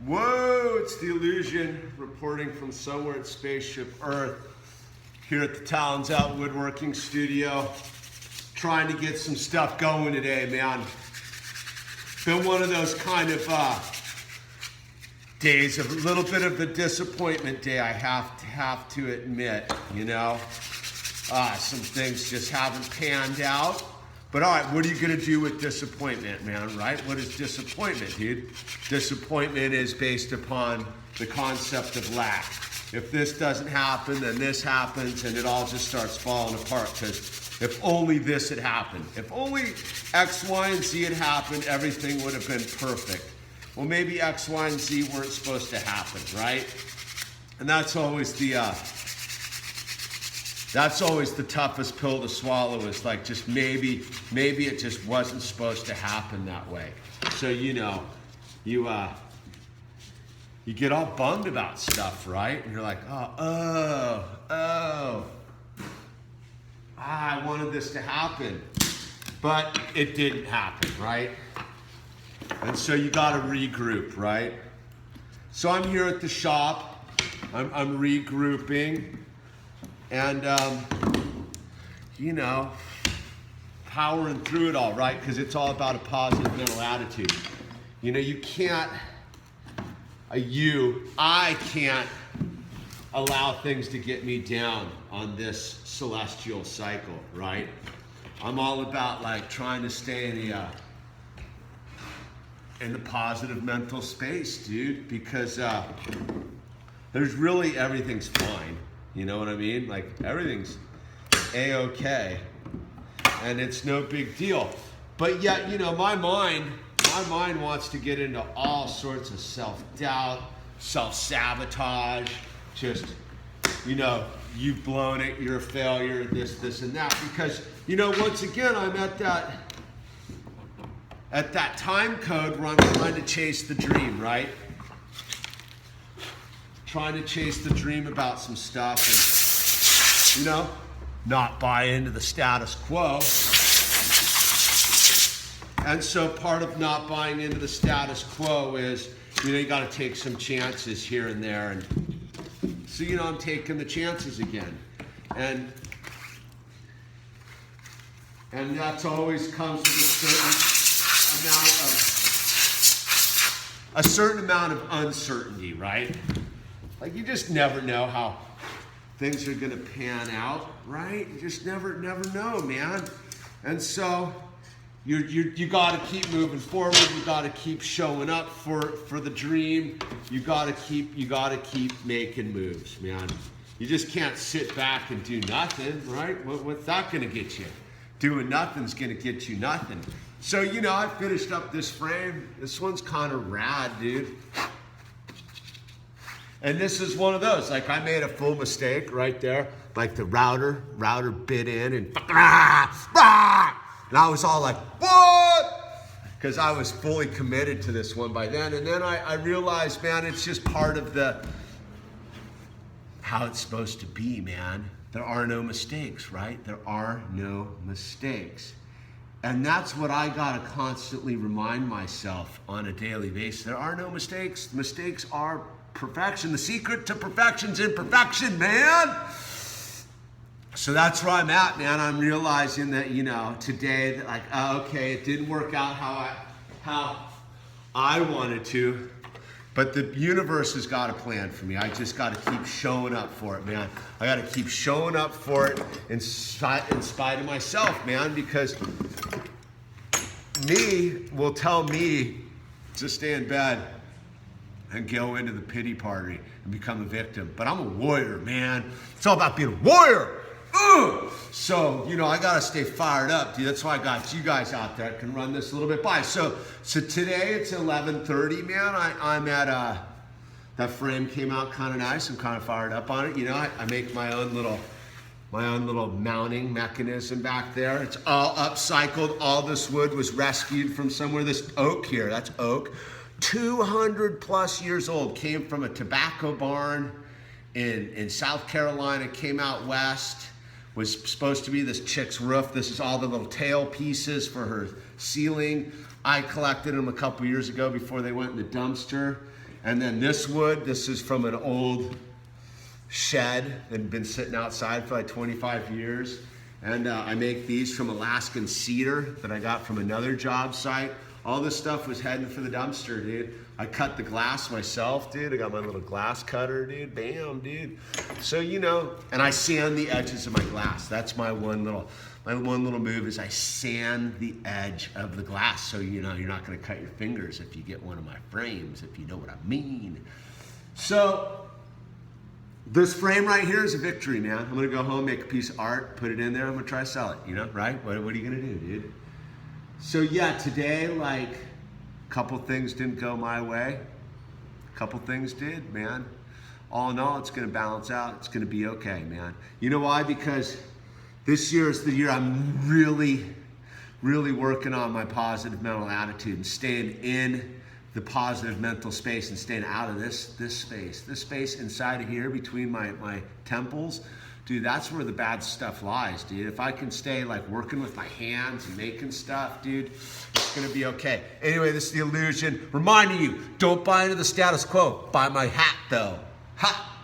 Whoa, it's the Illusion reporting from somewhere at Spaceship Earth here at the Talons Out Woodworking Studio. Trying to get some stuff going today, man. Been one of those kind of days of a little bit of a disappointment day, I have to admit, you know. Some things just haven't panned out. But all right, what are you gonna do with disappointment, man, right? What is disappointment, dude? Disappointment is based upon the concept of lack. If this doesn't happen, then this happens, and it all just starts falling apart, because if only this had happened, if only X, Y, and Z had happened, everything would have been perfect. Well, maybe X, Y, and Z weren't supposed to happen, right? And that's always the toughest pill to swallow, is like, just maybe it just wasn't supposed to happen that way. So, you know, you get all bummed about stuff, right? And you're like, I wanted this to happen, but it didn't happen, right? And so you gotta regroup, right? So I'm here at the shop, I'm regrouping, and you know, powering through it all, right? Because it's all about a positive mental attitude. You know, I can't allow things to get me down on this celestial cycle, right? I'm all about like trying to stay in the positive mental space, dude, because there's really, everything's fine. You know what I mean? Like, everything's A-okay, and it's no big deal. But yet, you know, my mind wants to get into all sorts of self-doubt, self-sabotage, just, you know, you've blown it, you're a failure, this, and that. Because, you know, once again, I'm at that time code where I'm trying to chase the dream, right? Trying to chase the dream about some stuff and, you know, not buy into the status quo. And so part of not buying into the status quo is, you know, you gotta take some chances here and there. And so, you know, I'm taking the chances again. And that's always comes with a certain amount of uncertainty, right? Like, you just never know how things are gonna pan out, right? You just never know, man. And so you gotta keep moving forward. You gotta keep showing up for the dream. You gotta keep making moves, man. You just can't sit back and do nothing, right? What's that gonna get you? Doing nothing's gonna get you nothing. So, you know, I finished up this frame. This one's kind of rad, dude. And this is one of those, like, I made a full mistake right there. Like, the router bit in and I was all like, what? Because I was fully committed to this one by then. And then I realized, man, it's just part of how it's supposed to be, man. There are no mistakes, right? There are no mistakes. And that's what I gotta constantly remind myself on a daily basis. There are no mistakes. Mistakes are perfection. The secret to perfection's imperfection, man. So that's where I'm at, man. I'm realizing that, you know, today, that, like, okay, it didn't work out how I wanted to, but the universe has got a plan for me. I just got to keep showing up for it, man. I got to keep showing up for it in spite of myself, man, because me will tell me to stay in bed and go into the pity party and become a victim. But I'm a warrior, man. It's all about being a warrior. So, you know, I gotta stay fired up, dude. That's why I got you guys out there that can run this a little bit by. So today it's 11:30, man. I'm at that frame came out kind of nice. I'm kind of fired up on it. You know, I make my own little mounting mechanism back there. It's all upcycled. All this wood was rescued from somewhere. This oak here, that's oak. 200 plus years old, came from a tobacco barn in South Carolina, came out west, was supposed to be this chick's roof. This is all the little tail pieces for her ceiling. I collected them a couple years ago before they went in the dumpster. And then this wood, this is from an old shed that had been sitting outside for like 25 years. And I make these from Alaskan cedar that I got from another job site. All this stuff was heading for the dumpster, dude. I cut the glass myself, dude. I got my little glass cutter, dude. Bam, dude. So, you know, and I sand the edges of my glass. That's my one little move is I sand the edge of the glass. So, you know, you're not gonna cut your fingers if you get one of my frames, if you know what I mean. So, this frame right here is a victory, man. I'm gonna go home, make a piece of art, put it in there. I'm gonna try to sell it, you know, right? What are you gonna do, dude? So yeah, today, like, a couple things didn't go my way. A couple things did, man. All in all, it's gonna balance out. It's gonna be okay, man. You know why? Because this year is the year I'm really working on my positive mental attitude and staying in the positive mental space and staying out of this space inside of here between my temples. Dude, that's where the bad stuff lies, dude. If I can stay like working with my hands and making stuff, dude, it's gonna be okay. Anyway, this is The Illusion, reminding you, don't buy into the status quo. Buy my hat though, ha!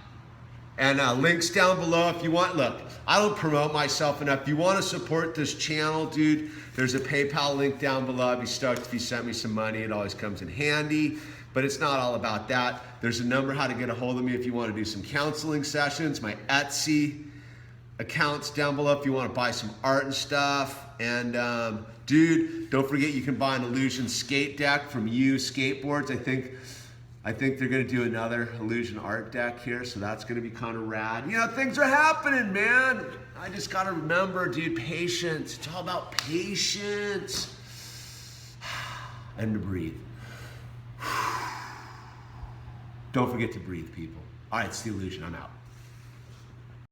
And links down below if you want. Look, I don't promote myself enough. If you want to support this channel, dude, there's a PayPal link down below. I'd be stoked if you sent me some money. It always comes in handy, but it's not all about that. There's a number how to get a hold of me if you want to do some counseling sessions. My Etsy account's down below if you want to buy some art and stuff. And dude, don't forget you can buy an Illusion skate deck from skateboards. I think they're gonna do another Illusion art deck here, so that's gonna be kind of rad. You know, things are happening, man. I just gotta remember, dude, patience. It's all about patience. And to breathe. Don't forget to breathe, people. All right, it's The Illusion, I'm out.